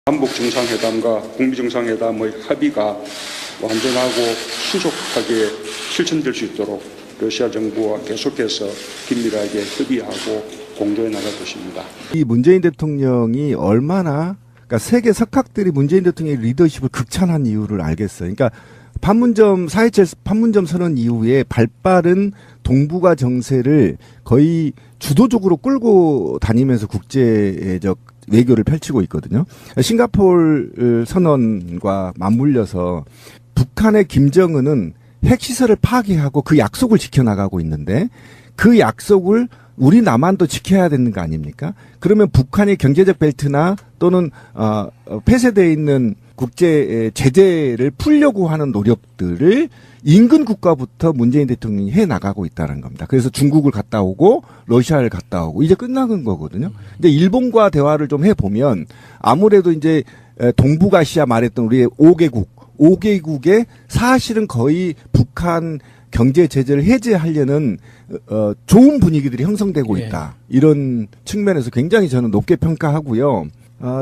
남북 정상회담과 북미 정상회담의 합의가 완전하고 신속하게 실천될 수 있도록 러시아 정부와 계속해서 긴밀하게 협의하고 공조해 나갈 것입니다. 이 문재인 대통령이 얼마나, 그러니까 세계 석학들이 문재인 대통령의 리더십을 극찬한 이유를 알겠어요. 그러니까 판문점 4.27 판문점 선언 이후에 발빠른 동북아 정세를 거의 주도적으로 끌고 다니면서 국제적 외교를 펼치고 있거든요. 싱가포르 선언과 맞물려서 북한의 김정은은 핵시설을 파괴하고 그 약속을 지켜나가고 있는데 그 약속을 우리 남한도 지켜야 되는 거 아닙니까? 그러면 북한의 경제적 벨트나 또는 폐쇄되어 있는 국제 제재를 풀려고 하는 노력들을 인근 국가부터 문재인 대통령이 해 나가고 있다는 겁니다. 그래서 중국을 갔다 오고 러시아를 갔다 오고 이제 끝나는 거거든요. 근데 일본과 대화를 좀 해보면 아무래도 이제 동북아시아 말했던 우리의 5개국의 사실은 거의 북한 경제 제재를 해제하려는 좋은 분위기들이 형성되고 있다. 이런 측면에서 굉장히 저는 높게 평가하고요.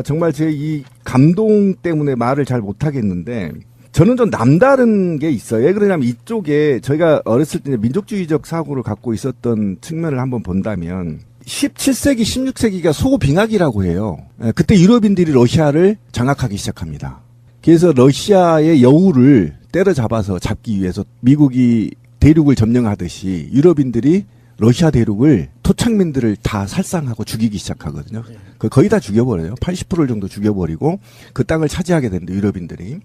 정말 제 이 감동 때문에 말을 잘 못하겠는데 저는 좀 남다른 게 있어요. 왜 그러냐면 이쪽에 저희가 어렸을 때 민족주의적 사고를 갖고 있었던 측면을 한번 본다면 17세기, 16세기가 소빙하기라고 해요. 그때 유럽인들이 러시아를 장악하기 시작합니다. 그래서 러시아의 여우를 때려잡아서 잡기 위해서 미국이 대륙을 점령하듯이 유럽인들이 러시아 대륙을 토착민들을 다 살상하고 죽이기 시작하거든요. 거의 다 죽여버려요. 80% 정도 죽여버리고 그 땅을 차지하게 됩니다. 유럽인들이.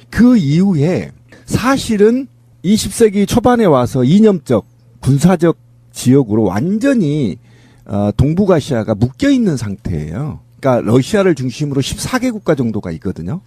그 이후에 사실은 20세기 초반에 와서 이념적 군사적 지역으로 완전히 동북아시아가 묶여있는 상태예요. 그러니까 러시아를 중심으로 14개 국가 정도가 있거든요.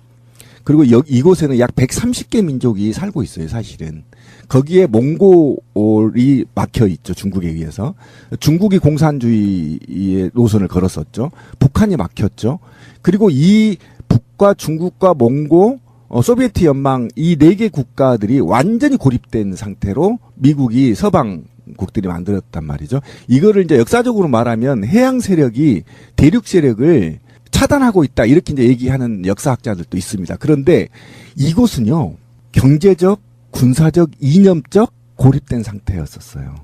그리고 이곳에는 약 130개 민족이 살고 있어요, 사실은. 거기에 몽골이 막혀 있죠, 중국에 의해서. 중국이 공산주의의 노선을 걸었었죠. 북한이 막혔죠. 그리고 이 북과 중국과 몽고, 소비에트 연방 이 4개 국가들이 완전히 고립된 상태로 미국이 서방국들이 만들었단 말이죠. 이거를 이제 역사적으로 말하면 해양 세력이 대륙 세력을 차단하고 있다. 이렇게 이제 얘기하는 역사학자들도 있습니다. 그런데 이곳은요, 경제적, 군사적, 이념적 고립된 상태였었어요.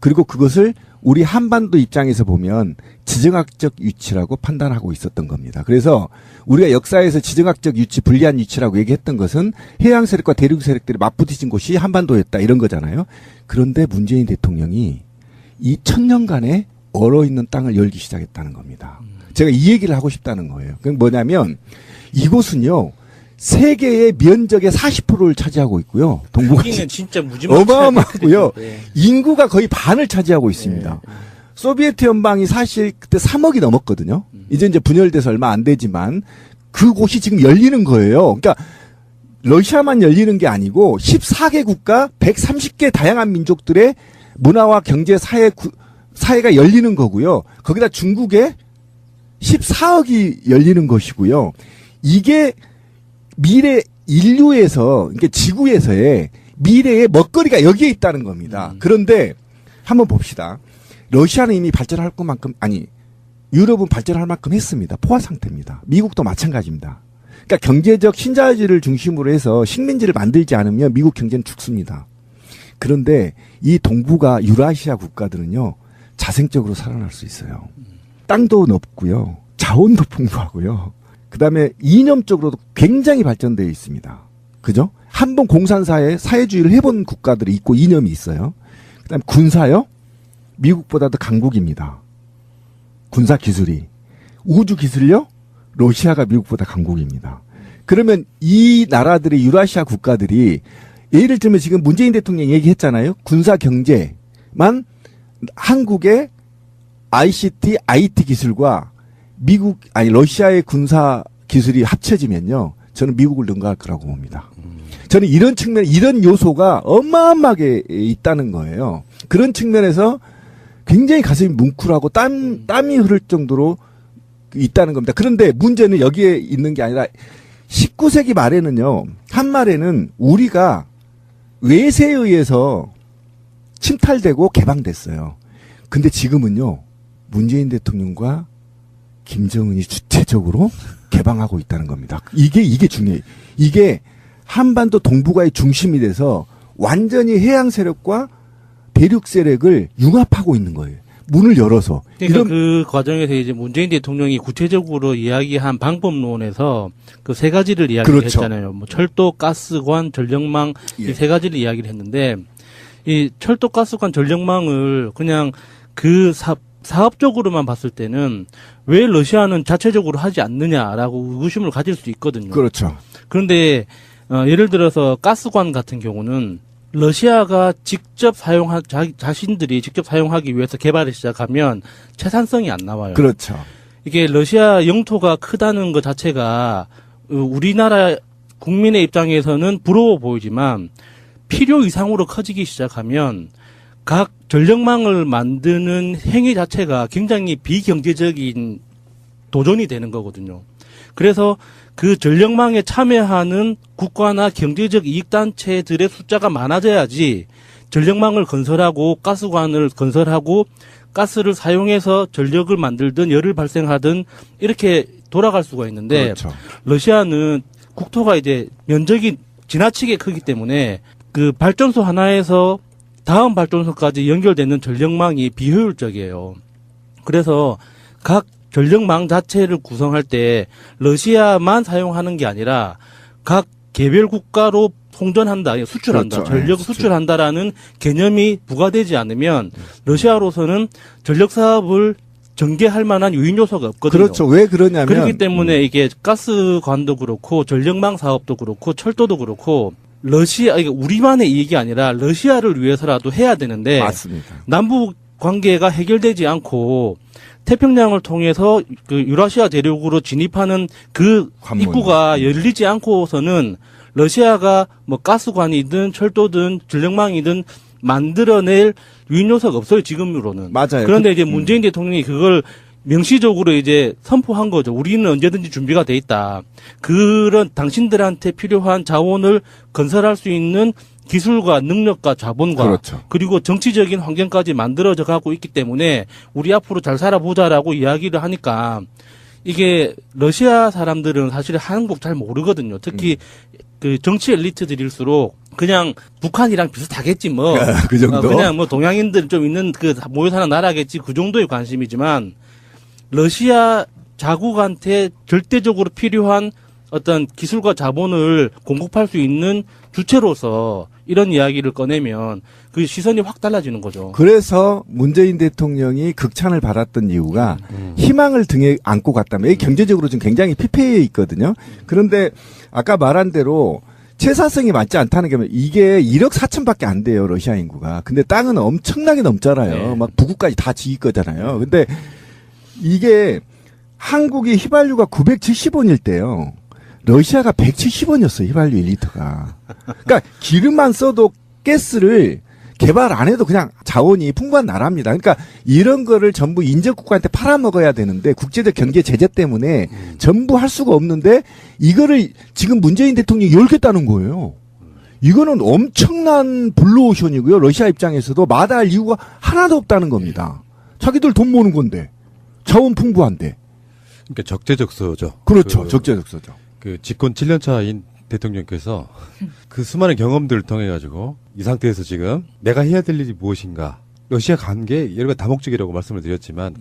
그리고 그것을 우리 한반도 입장에서 보면 지정학적 위치라고 판단하고 있었던 겁니다. 그래서 우리가 역사에서 지정학적 위치, 불리한 위치라고 얘기했던 것은 해양 세력과 대륙 세력들이 맞부딪힌 곳이 한반도였다. 이런 거잖아요. 그런데 문재인 대통령이 이 1000년간에 얼어있는 땅을 열기 시작했다는 겁니다. 제가 이 얘기를 하고 싶다는 거예요. 그건 뭐냐면 이곳은요, 세계의 면적의 40%를 차지하고 있고요. 동북아는 진짜 무지막지하게 어마어마하고요. 인구가 거의 반을 차지하고 있습니다. 소비에트 연방이 사실 그때 3억이 넘었거든요. 이제 분열돼서 얼마 안 되지만 그곳이 지금 열리는 거예요. 그러니까 러시아만 열리는 게 아니고 14개 국가 130개 다양한 민족들의 문화와 경제 사회가 열리는 거고요. 거기다 중국의 14억이 열리는 것이고요. 이게 미래 인류에서, 그러니까 지구에서의 미래의 먹거리가 여기에 있다는 겁니다. 그런데 한번 봅시다. 러시아는 이미 발전할 것만큼, 유럽은 발전할 만큼 했습니다. 포화 상태입니다. 미국도 마찬가지입니다. 그러니까 경제적 신자유주의를 중심으로 해서 식민지를 만들지 않으면 미국 경제는 죽습니다. 그런데 이 동북아 유라시아 국가들은요, 자생적으로 살아날 수 있어요. 땅도 넓고요. 자원도 풍부하고요. 그다음에 이념적으로도 굉장히 발전되어 있습니다. 그죠? 한번 공산사회 사회주의를 해본 국가들이 있고 이념이 있어요. 그다음에 군사요. 미국보다도 강국입니다. 군사 기술이. 우주 기술요. 러시아가 미국보다 강국입니다. 그러면 이 나라들의 유라시아 국가들이 예를 들면 지금 문재인 대통령이 얘기했잖아요. 군사 경제만 한국의 ICT, IT 기술과 러시아의 군사 기술이 합쳐지면요, 저는 미국을 능가할 거라고 봅니다. 저는 이런 측면, 이런 요소가 어마어마하게 있다는 거예요. 그런 측면에서 굉장히 가슴이 뭉클하고 땀이 흐를 정도로 있다는 겁니다. 그런데 문제는 여기에 있는 게 아니라 19세기 말에는요, 한말에는 우리가 외세에 의해서 침탈되고 개방됐어요. 근데 지금은요, 문재인 대통령과 김정은이 주체적으로 개방하고 있다는 겁니다. 이게 중요해요. 이게 한반도 동북아의 중심이 돼서 완전히 해양 세력과 대륙 세력을 융합하고 있는 거예요. 문을 열어서. 그러니까 그 과정에서 이제 문재인 대통령이 구체적으로 이야기한 방법론에서 그 세 가지를 이야기를 그렇죠. 했잖아요. 뭐 철도, 가스관, 전력망 예. 이 세 가지를 이야기를 했는데 이 철도, 가스관, 전력망을 그냥 그 사업적으로만 봤을 때는 왜 러시아는 자체적으로 하지 않느냐라고 의구심을 가질 수 있거든요. 그렇죠. 그런데 예를 들어서 가스관 같은 경우는 러시아가 직접 자신들이 직접 사용하기 위해서 개발을 시작하면 채산성이 안 나와요. 그렇죠. 이게 러시아 영토가 크다는 것 자체가 우리나라 국민의 입장에서는 부러워 보이지만 필요 이상으로 커지기 시작하면 각 전력망을 만드는 행위 자체가 굉장히 비경제적인 도전이 되는 거거든요. 그래서 그 전력망에 참여하는 국가나 경제적 이익단체들의 숫자가 많아져야지 전력망을 건설하고 가스관을 건설하고 가스를 사용해서 전력을 만들든 열을 발생하든 이렇게 돌아갈 수가 있는데 그렇죠. 러시아는 국토가 이제 면적이 지나치게 크기 때문에 그 발전소 하나에서 다음 발전소까지 연결되는 전력망이 비효율적이에요. 그래서 각 전력망 자체를 구성할 때 러시아만 사용하는 게 아니라 각 개별 국가로 송전한다, 수출한다, 그렇죠. 전력 수출한다라는 개념이 부과되지 않으면 러시아로서는 전력 사업을 전개할 만한 유인 요소가 없거든요. 그렇죠. 왜 그러냐면 그렇기 때문에 이게 가스관도 그렇고 전력망 사업도 그렇고 철도도 그렇고 이게 우리만의 이익이 아니라 러시아를 위해서라도 해야 되는데 맞습니다. 남북 관계가 해결되지 않고 태평양을 통해서 그 유라시아 대륙으로 진입하는 그 관문. 입구가 열리지 않고서는 러시아가 뭐 가스관이든 철도든 전력망이든 만들어낼 유인 요소가 없어요, 지금으로는. 맞아요. 그런데 이제 문재인 대통령이 그걸 명시적으로 이제 선포한 거죠. 우리는 언제든지 준비가 돼 있다. 그런 당신들한테 필요한 자원을 건설할 수 있는 기술과 능력과 자본과 그렇죠. 그리고 정치적인 환경까지 만들어져 가고 있기 때문에 우리 앞으로 잘 살아보자라고 이야기를 하니까 이게 러시아 사람들은 사실 한국 잘 모르거든요. 특히 그 정치 엘리트들일수록 그냥 북한이랑 비슷하겠지 뭐. 그 정도? 그냥 뭐 동양인들 좀 있는 그 모여 사는 나라겠지 그 정도의 관심이지만 러시아 자국한테 절대적으로 필요한 어떤 기술과 자본을 공급할 수 있는 주체로서 이런 이야기를 꺼내면 그 시선이 확 달라지는 거죠. 그래서 문재인 대통령이 극찬을 받았던 이유가 희망을 등에 안고 갔다면 경제적으로 지금 굉장히 피폐해 있거든요. 그런데 아까 말한 대로 채사성이 맞지 않다는 게 이게 1억 4천밖에 안 돼요, 러시아 인구가. 근데 땅은 엄청나게 넘잖아요. 네. 막 부국까지 다 지을 거잖아요. 근데 이게 한국이 휘발유가 970원일 때요. 러시아가 170원이었어요, 휘발유 1리터가. 그러니까 기름만 써도 가스를 개발 안 해도 그냥 자원이 풍부한 나라입니다. 그러니까 이런 거를 전부 인접국가한테 팔아먹어야 되는데 국제적 경제 제재 때문에 전부 할 수가 없는데 이거를 지금 문재인 대통령이 열겠다는 거예요. 이거는 엄청난 블루오션이고요. 러시아 입장에서도 마다할 이유가 하나도 없다는 겁니다. 자기들 돈 모으는 건데. 자원 풍부한데. 그러니까 적재적소죠. 그렇죠. 적재적소죠. 그 집권 7년 차인 대통령께서 그 수많은 경험들을 통해 가지고 이 상태에서 지금 내가 해야 될 일이 무엇인가. 러시아 관계 여러 가지 다목적이라고 말씀을 드렸지만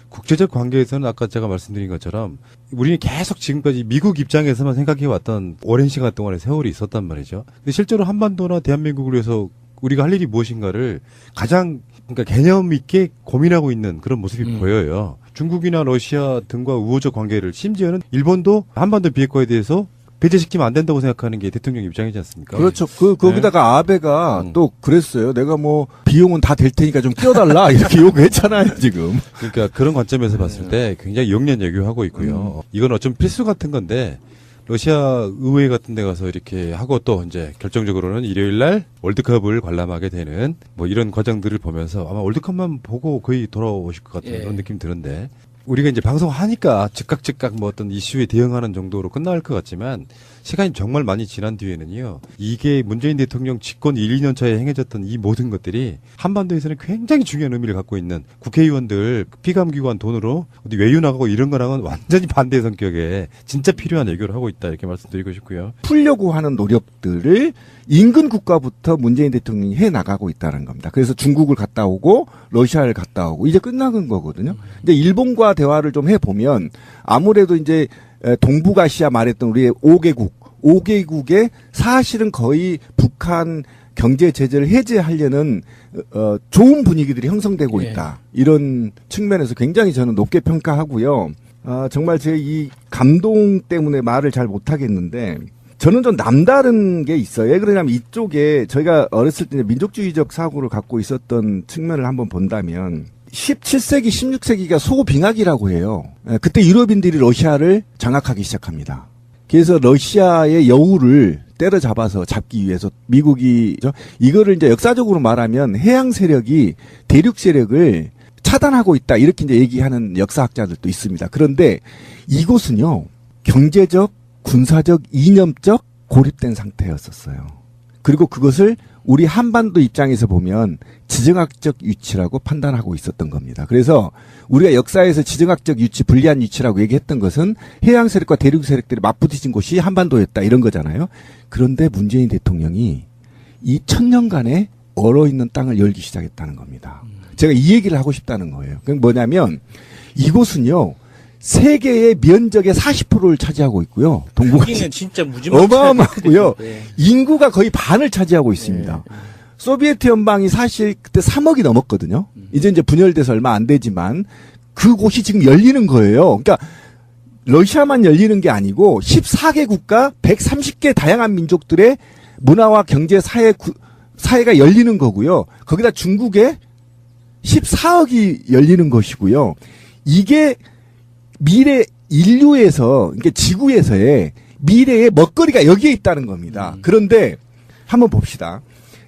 국제적 관계에서는 아까 제가 말씀드린 것처럼 우리는 계속 지금까지 미국 입장에서만 생각해 왔던 오랜 시간 동안의 세월이 있었단 말이죠. 근데 실제로 한반도나 대한민국을 위해서 우리가 할 일이 무엇인가를 가장 그러니까 개념 있게 고민하고 있는 그런 모습이 보여요. 중국이나 러시아 등과 우호적 관계를 심지어는 일본도 한반도 비핵화에 대해서 배제시키면 안 된다고 생각하는 게 대통령 입장이지 않습니까? 그렇죠. 거기다가 아베가 또 그랬어요. 내가 뭐 비용은 다 될 테니까 좀 끼워달라 이렇게 요구했잖아요 지금. 그러니까 그런 관점에서 봤을 때 굉장히 영년외교하고 있고요. 이건 어쩜 필수 같은 건데 러시아 의회 같은 데 가서 이렇게 하고 또 이제 결정적으로는 일요일 날 월드컵을 관람하게 되는 뭐 이런 과정들을 보면서 아마 월드컵만 보고 거의 돌아오실 것 같은 예. 그런 느낌이 드는데 우리가 이제 방송하니까 즉각 뭐 어떤 이슈에 대응하는 정도로 끝날 것 같지만 시간이 정말 많이 지난 뒤에는요. 이게 문재인 대통령 집권 1, 2년 차에 행해졌던 이 모든 것들이 한반도에서는 굉장히 중요한 의미를 갖고 있는 국회의원들 피감기관 돈으로 어디 외유 나가고 이런 거랑은 완전히 반대 성격의 진짜 필요한 외교를 하고 있다 이렇게 말씀드리고 싶고요. 풀려고 하는 노력들을 인근 국가부터 문재인 대통령이 해 나가고 있다는 겁니다. 그래서 중국을 갔다 오고 러시아를 갔다 오고 이제 끝나는 거거든요. 이제 일본과 대화를 좀 해보면 아무래도 이제 동북아시아 말했던 우리의 5개국에 사실은 거의 북한 경제 제재를 해제하려는 좋은 분위기들이 형성되고 있다. 이런 측면에서 굉장히 저는 높게 평가하고요. 정말 제 이 감동 때문에 말을 잘 못하겠는데 저는 좀 남다른 게 있어요. 왜 그러냐면 이쪽에 저희가 어렸을 때 민족주의적 사고를 갖고 있었던 측면을 한번 본다면 17세기, 16세기가 소빙하기라고 해요. 그때 유럽인들이 러시아를 장악하기 시작합니다. 그래서 러시아의 여우를 때려잡아서 잡기 위해서 미국이 이거를 이제 역사적으로 말하면 해양 세력이 대륙 세력을 차단하고 있다 이렇게 이제 얘기하는 역사학자들도 있습니다. 그런데 이곳은요 경제적, 군사적, 이념적 고립된 상태였었어요. 그리고 그것을 우리 한반도 입장에서 보면 지정학적 위치라고 판단하고 있었던 겁니다. 그래서 우리가 역사에서 지정학적 위치, 불리한 위치라고 얘기했던 것은 해양 세력과 대륙 세력들이 맞부딪힌 곳이 한반도였다 이런 거잖아요. 그런데 문재인 대통령이 이 1000년간에 얼어있는 땅을 열기 시작했다는 겁니다. 제가 이 얘기를 하고 싶다는 거예요. 그건 뭐냐면 이곳은요. 세계의 면적의 40%를 차지하고 있고요. 여기는 진짜 무지막지하게 어마어마하고요. 네. 인구가 거의 반을 차지하고 있습니다. 소비에트 연방이 사실 그때 3억이 넘었거든요. 이제 분열돼서 얼마 안 되지만 그곳이 지금 열리는 거예요. 그러니까 러시아만 열리는 게 아니고 14개 국가 130개 다양한 민족들의 문화와 경제 사회가 열리는 거고요. 거기다 중국에 14억이 열리는 것이고요. 이게 미래 인류에서, 그러니까 지구에서의 미래의 먹거리가 여기에 있다는 겁니다. 그런데 한번 봅시다.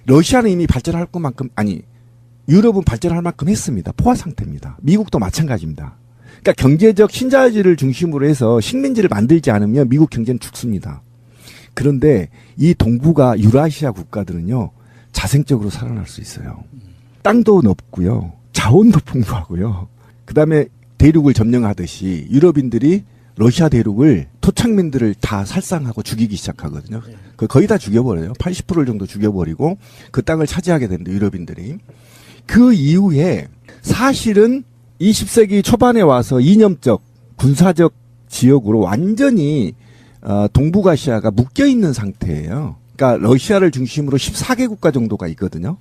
러시아는 이미 발전할 것만큼, 아니, 유럽은 발전할 만큼 했습니다. 포화 상태입니다. 미국도 마찬가지입니다. 그러니까 경제적 신자유주의를 중심으로 해서 식민지를 만들지 않으면 미국 경제는 죽습니다. 그런데 이 동북아 유라시아 국가들은요, 자생적으로 살아날 수 있어요. 땅도 넓고요. 자원도 풍부하고요. 그 다음에 대륙을 점령하듯이 유럽인들이 러시아 대륙을 토착민들을 다 살상하고 죽이기 시작하거든요. 거의 다 죽여버려요. 80% 정도 죽여버리고 그 땅을 차지하게 되는데 유럽인들이. 그 이후에 사실은 20세기 초반에 와서 이념적 군사적 지역으로 완전히 동북아시아가 묶여있는 상태예요. 그러니까 러시아를 중심으로 14개 국가 정도가 있거든요.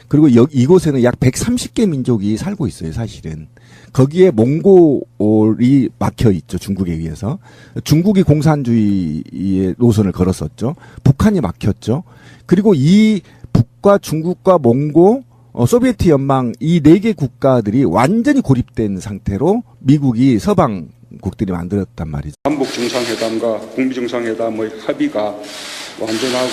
그리고 이곳에는 약 130개 민족이 살고 있어요, 사실은. 거기에 몽골이 막혀 있죠, 중국에 의해서. 중국이 공산주의의 노선을 걸었었죠. 북한이 막혔죠. 그리고 이 북과 중국과 몽고, 소비에트 연방 이 4개 국가들이 완전히 고립된 상태로 미국이 서방국들이 만들었단 말이죠. 남북 정상회담과 북미 정상회담의 합의가 완전하고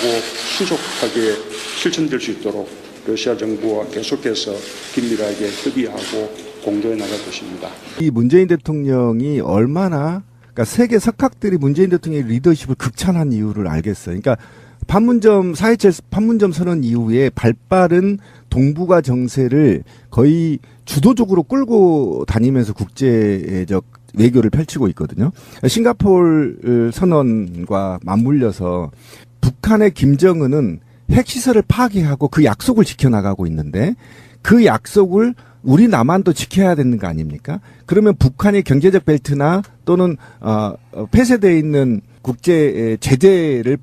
신속하게 실천될 수 있도록 러시아 정부와 계속해서 긴밀하게 협의하고 공조해 나갈 것입니다. 이 문재인 대통령이 얼마나, 그러니까 세계 석학들이 문재인 대통령의 리더십을 극찬한 이유를 알겠어요. 그러니까 판문점 4.27 판문점 선언 이후에 발빠른 동북아 정세를 거의 주도적으로 끌고 다니면서 국제적 외교를 펼치고 있거든요. 싱가포르 선언과 맞물려서 북한의 김정은은 핵시설을 파괴하고 그 약속을 지켜나가고 있는데 그 약속을 우리 남한도 지켜야 되는 거 아닙니까? 그러면 북한의 경제적 벨트나 또는 폐쇄되어 있는 국제 제재를